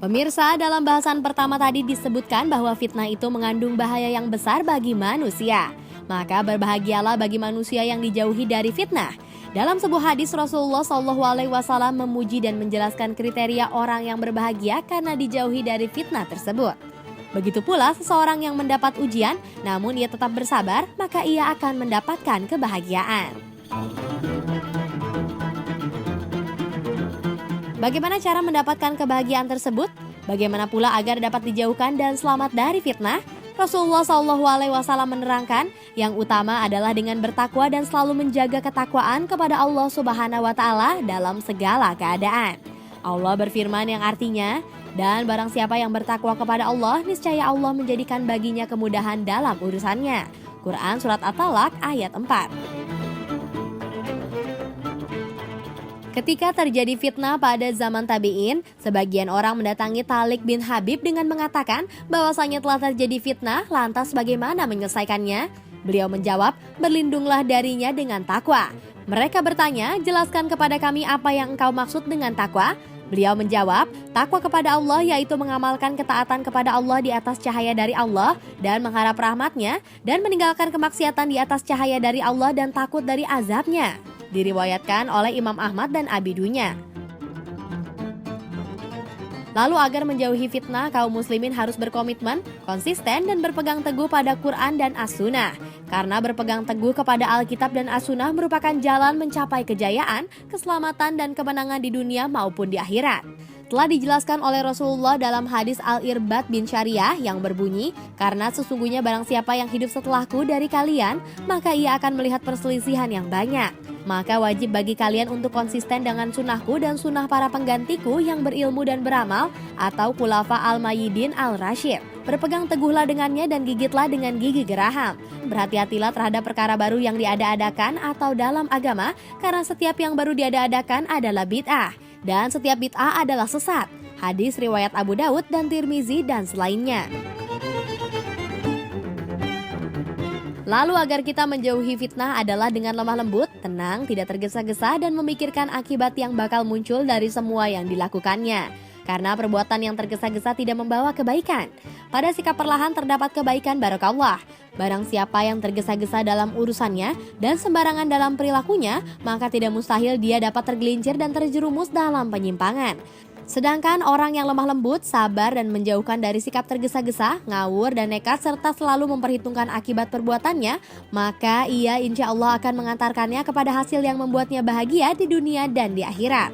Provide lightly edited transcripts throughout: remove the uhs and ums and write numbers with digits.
Pemirsa, dalam bahasan pertama tadi disebutkan bahwa fitnah itu mengandung bahaya yang besar bagi manusia. Maka berbahagialah bagi manusia yang dijauhi dari fitnah. Dalam sebuah hadis Rasulullah SAW memuji dan menjelaskan kriteria orang yang berbahagia karena dijauhi dari fitnah tersebut. Begitu pula seseorang yang mendapat ujian, namun ia tetap bersabar, maka ia akan mendapatkan kebahagiaan. Bagaimana cara mendapatkan kebahagiaan tersebut? Bagaimana pula agar dapat dijauhkan dan selamat dari fitnah? Rasulullah SAW menerangkan, yang utama adalah dengan bertakwa dan selalu menjaga ketakwaan kepada Allah Subhanahu wa Ta'ala dalam segala keadaan. Allah berfirman yang artinya, dan barang siapa yang bertakwa kepada Allah, niscaya Allah menjadikan baginya kemudahan dalam urusannya. Quran Surat At-Talaq ayat 4. Ketika terjadi fitnah pada zaman tabi'in, sebagian orang mendatangi Thalik bin Habib dengan mengatakan bahwasanya telah terjadi fitnah, lantas bagaimana menyelesaikannya? Beliau menjawab, berlindunglah darinya dengan takwa. Mereka bertanya, jelaskan kepada kami apa yang engkau maksud dengan takwa? Beliau menjawab, takwa kepada Allah yaitu mengamalkan ketaatan kepada Allah di atas cahaya dari Allah dan mengharap rahmatnya, dan meninggalkan kemaksiatan di atas cahaya dari Allah dan takut dari azabnya. Diriwayatkan oleh Imam Ahmad dan Abidunya. Lalu agar menjauhi fitnah, kaum muslimin harus berkomitmen, konsisten dan berpegang teguh pada Quran dan As-Sunnah. Karena berpegang teguh kepada Alkitab dan As-Sunnah merupakan jalan mencapai kejayaan, keselamatan dan kemenangan di dunia maupun di akhirat. Telah dijelaskan oleh Rasulullah dalam hadis Al-Irbad bin Syariah yang berbunyi, karena sesungguhnya barang siapa yang hidup setelahku dari kalian, maka ia akan melihat perselisihan yang banyak. Maka wajib bagi kalian untuk konsisten dengan sunnahku dan sunnah para penggantiku yang berilmu dan beramal, atau Khulafa al-Mayyidin al-Rasyid. Berpegang teguhlah dengannya dan gigitlah dengan gigi geraham. Berhati-hatilah terhadap perkara baru yang diada-adakan atau dalam agama, karena setiap yang baru diada-adakan adalah bid'ah. Dan setiap bid'ah adalah sesat. Hadis riwayat Abu Daud dan Tirmizi dan selainnya. Lalu agar kita menjauhi fitnah adalah dengan lemah lembut, tenang, tidak tergesa-gesa dan memikirkan akibat yang bakal muncul dari semua yang dilakukannya. Karena perbuatan yang tergesa-gesa tidak membawa kebaikan. Pada sikap perlahan terdapat kebaikan barakallah. Barang siapa yang tergesa-gesa dalam urusannya dan sembarangan dalam perilakunya, maka tidak mustahil dia dapat tergelincir dan terjerumus dalam penyimpangan. Sedangkan orang yang lemah lembut, sabar dan menjauhkan dari sikap tergesa-gesa, ngawur dan nekat serta selalu memperhitungkan akibat perbuatannya, maka ia insya Allah akan mengantarkannya kepada hasil yang membuatnya bahagia di dunia dan di akhirat.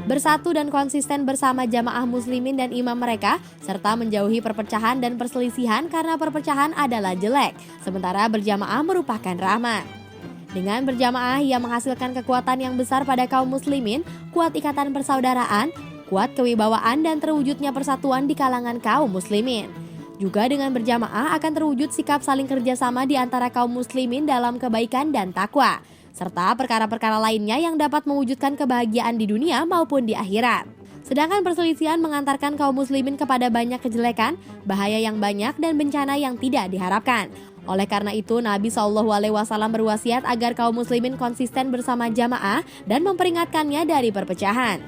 Bersatu dan konsisten bersama jamaah muslimin dan imam mereka, serta menjauhi perpecahan dan perselisihan karena perpecahan adalah jelek, sementara berjamaah merupakan rahmat. Dengan berjamaah, ia menghasilkan kekuatan yang besar pada kaum muslimin, kuat ikatan persaudaraan, kuat kewibawaan dan terwujudnya persatuan di kalangan kaum muslimin. Juga dengan berjamaah akan terwujud sikap saling kerjasama di antara kaum muslimin dalam kebaikan dan takwa, serta perkara-perkara lainnya yang dapat mewujudkan kebahagiaan di dunia maupun di akhirat. Sedangkan perselisihan mengantarkan kaum muslimin kepada banyak kejelekan, bahaya yang banyak dan bencana yang tidak diharapkan. Oleh karena itu, Nabi SAW berwasiat agar kaum muslimin konsisten bersama jamaah dan memperingatkannya dari perpecahan.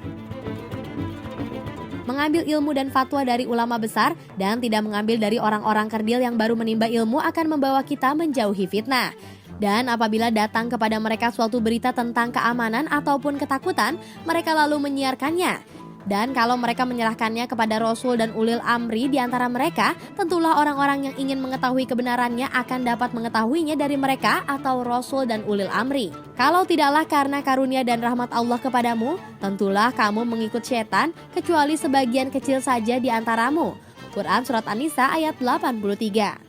Mengambil ilmu dan fatwa dari ulama besar dan tidak mengambil dari orang-orang kerdil yang baru menimba ilmu akan membawa kita menjauhi fitnah. Dan apabila datang kepada mereka suatu berita tentang keamanan ataupun ketakutan, mereka lalu menyiarkannya. Dan kalau mereka menyerahkannya kepada Rasul dan ulil amri di antara mereka, tentulah orang-orang yang ingin mengetahui kebenarannya akan dapat mengetahuinya dari mereka atau Rasul dan ulil amri. Kalau tidaklah karena karunia dan rahmat Allah kepadamu, tentulah kamu mengikut setan, kecuali sebagian kecil saja di antaramu. Quran Surat An-Nisa ayat 83.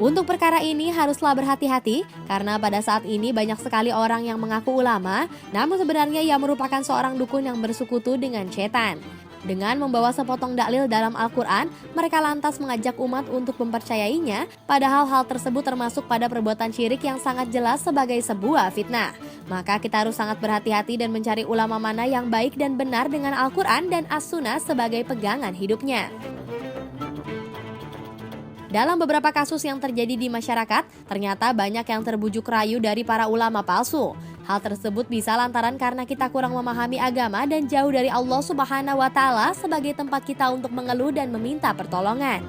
Untuk perkara ini haruslah berhati-hati karena pada saat ini banyak sekali orang yang mengaku ulama, namun sebenarnya ia merupakan seorang dukun yang bersekutu dengan setan. Dengan membawa sepotong dalil dalam Al-Quran, mereka lantas mengajak umat untuk mempercayainya, padahal hal tersebut termasuk pada perbuatan syirik yang sangat jelas sebagai sebuah fitnah. Maka kita harus sangat berhati-hati dan mencari ulama mana yang baik dan benar dengan Al-Quran dan As-Sunnah sebagai pegangan hidupnya. Dalam beberapa kasus yang terjadi di masyarakat, ternyata banyak yang terbujuk rayu dari para ulama palsu. Hal tersebut bisa lantaran karena kita kurang memahami agama dan jauh dari Allah Subhanahu wa Ta'ala sebagai tempat kita untuk mengeluh dan meminta pertolongan.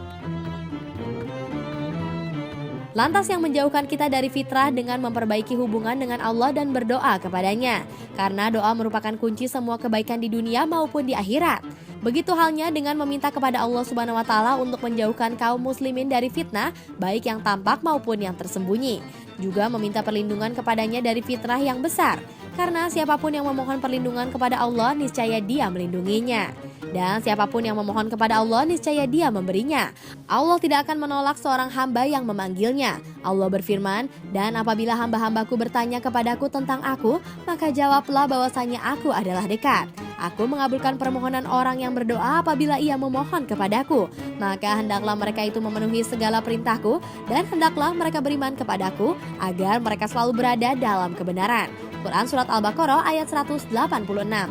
Lantas yang menjauhkan kita dari fitrah dengan memperbaiki hubungan dengan Allah dan berdoa kepadanya. Karena doa merupakan kunci semua kebaikan di dunia maupun di akhirat. Begitu halnya dengan meminta kepada Allah Subhanahu wa Ta'ala untuk menjauhkan kaum muslimin dari fitnah, baik yang tampak maupun yang tersembunyi. Juga meminta perlindungan kepadanya dari fitnah yang besar. Karena siapapun yang memohon perlindungan kepada Allah, niscaya Dia melindunginya. Dan siapapun yang memohon kepada Allah, niscaya Dia memberinya. Allah tidak akan menolak seorang hamba yang memanggilnya. Allah berfirman, "Dan apabila hamba-hambaku bertanya kepadaku tentang aku, maka jawablah bahwasanya aku adalah dekat. Aku mengabulkan permohonan orang yang berdoa apabila ia memohon kepadaku. Maka hendaklah mereka itu memenuhi segala perintahku, dan hendaklah mereka beriman kepadaku, agar mereka selalu berada dalam kebenaran." Quran Surat Al-Baqarah ayat 186.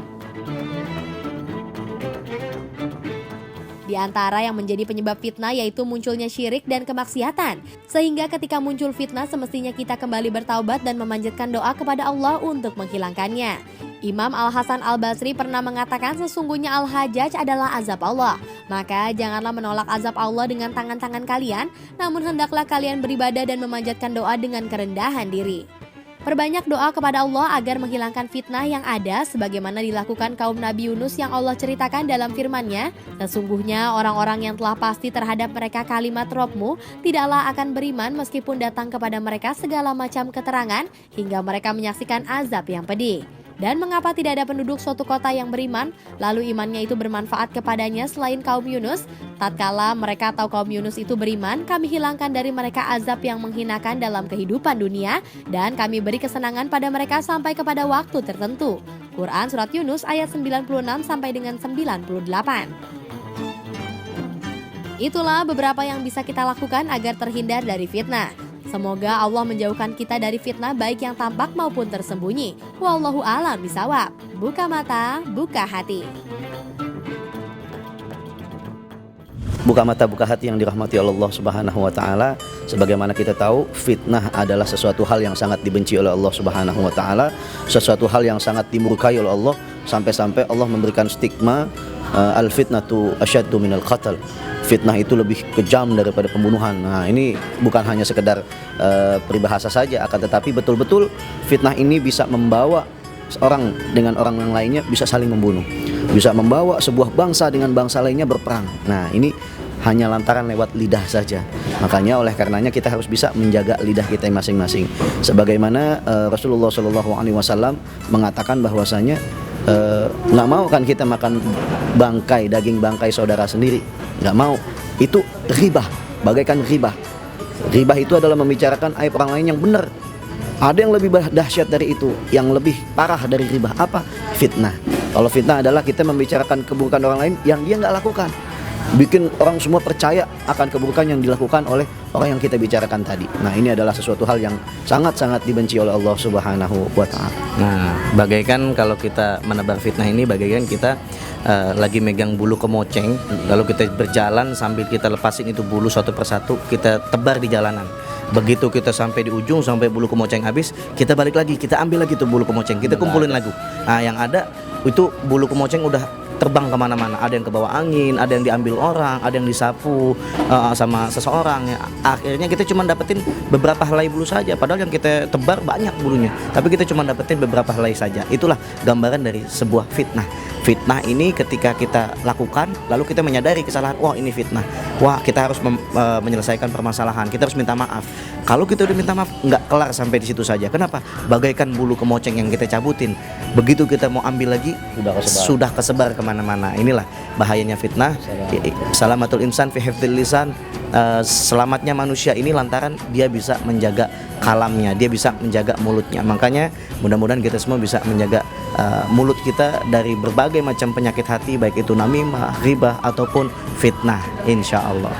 Di antara yang menjadi penyebab fitnah yaitu munculnya syirik dan kemaksiatan. Sehingga ketika muncul fitnah semestinya kita kembali bertaubat dan memanjatkan doa kepada Allah untuk menghilangkannya. Imam Al-Hasan Al-Basri pernah mengatakan sesungguhnya Al-Hajjaj adalah azab Allah. Maka janganlah menolak azab Allah dengan tangan-tangan kalian, namun hendaklah kalian beribadah dan memanjatkan doa dengan kerendahan diri. Perbanyak doa kepada Allah agar menghilangkan fitnah yang ada sebagaimana dilakukan kaum Nabi Yunus yang Allah ceritakan dalam firman-Nya, "Sesungguhnya orang-orang yang telah pasti terhadap mereka kalimat Rabb-Mu tidaklah akan beriman meskipun datang kepada mereka segala macam keterangan hingga mereka menyaksikan azab yang pedih. Dan mengapa tidak ada penduduk suatu kota yang beriman, lalu imannya itu bermanfaat kepadanya selain kaum Yunus? Tatkala mereka atau kaum Yunus itu beriman, kami hilangkan dari mereka azab yang menghinakan dalam kehidupan dunia, dan kami beri kesenangan pada mereka sampai kepada waktu tertentu." Quran Surat Yunus ayat 96 sampai dengan 98. Itulah beberapa yang bisa kita lakukan agar terhindar dari fitnah. Semoga Allah menjauhkan kita dari fitnah baik yang tampak maupun tersembunyi. Wallahu a'lam bishawab. Buka mata, buka hati. Buka mata, buka hati yang dirahmati Allah Subhanahu wa Ta'ala. Sebagaimana kita tahu, fitnah adalah sesuatu hal yang sangat dibenci oleh Allah Subhanahu wa Ta'ala, sesuatu hal yang sangat dimurkai oleh Allah, sampai-sampai Allah memberikan stigma al-fitnatu asyaddu minal qatl. Fitnah itu lebih kejam daripada pembunuhan. Nah, ini bukan hanya sekedar peribahasa saja, akan tetapi betul-betul fitnah ini bisa membawa orang dengan orang yang lainnya bisa saling membunuh, bisa membawa sebuah bangsa dengan bangsa lainnya berperang. Nah, ini hanya lantaran lewat lidah saja. Makanya oleh karenanya kita harus bisa menjaga lidah kita masing-masing. Sebagaimana Rasulullah SAW mengatakan bahwasanya nggak mau kan kita makan bangkai, daging bangkai saudara sendiri, nggak mau. Itu ribah, bagaikan ribah. Ribah itu adalah membicarakan aib orang lain yang benar. Ada yang lebih dahsyat dari itu, yang lebih parah dari ribah. Apa? Fitnah. Kalau fitnah adalah kita membicarakan keburukan orang lain yang dia nggak lakukan, bikin orang semua percaya akan keburukan yang dilakukan oleh orang yang kita bicarakan tadi. Nah, ini adalah sesuatu hal yang sangat-sangat dibenci oleh Allah Subhanahu wa Ta'ala. Nah, bagaikan kalau kita menebar fitnah ini, bagaikan kita lagi megang bulu kemoceng, lalu kita berjalan sambil kita lepasin itu bulu satu persatu, kita tebar di jalanan. Begitu kita sampai di ujung, sampai bulu kemoceng habis, kita balik lagi, kita ambil lagi tuh bulu kemoceng, kita kumpulin lagi. Nah, yang ada itu bulu kemoceng udah terbang kemana-mana. Ada yang ke bawah angin, ada yang diambil orang, ada yang disapu sama seseorang. Akhirnya kita cuma dapetin beberapa helai bulu saja, padahal yang kita tebar banyak bulunya, tapi kita cuma dapetin beberapa helai saja. Itulah gambaran dari sebuah fitnah. Fitnah ini ketika kita lakukan, lalu kita menyadari kesalahan, wah ini fitnah, wah kita harus menyelesaikan permasalahan, kita harus minta maaf. Kalau kita udah minta maaf, nggak kelar sampai di situ saja. Kenapa? Bagaikan bulu kemoceng yang kita cabutin, begitu kita mau ambil lagi, sudah kesebar kemana-mana. Inilah bahayanya fitnah. Salamatul insan fi hifdzil lisan. Selamatnya manusia ini lantaran dia bisa menjaga kalamnya, dia bisa menjaga mulutnya. Makanya mudah-mudahan kita semua bisa menjaga mulut kita dari berbagai macam penyakit hati, baik itu namimah, ghibah ataupun fitnah, insya Allah.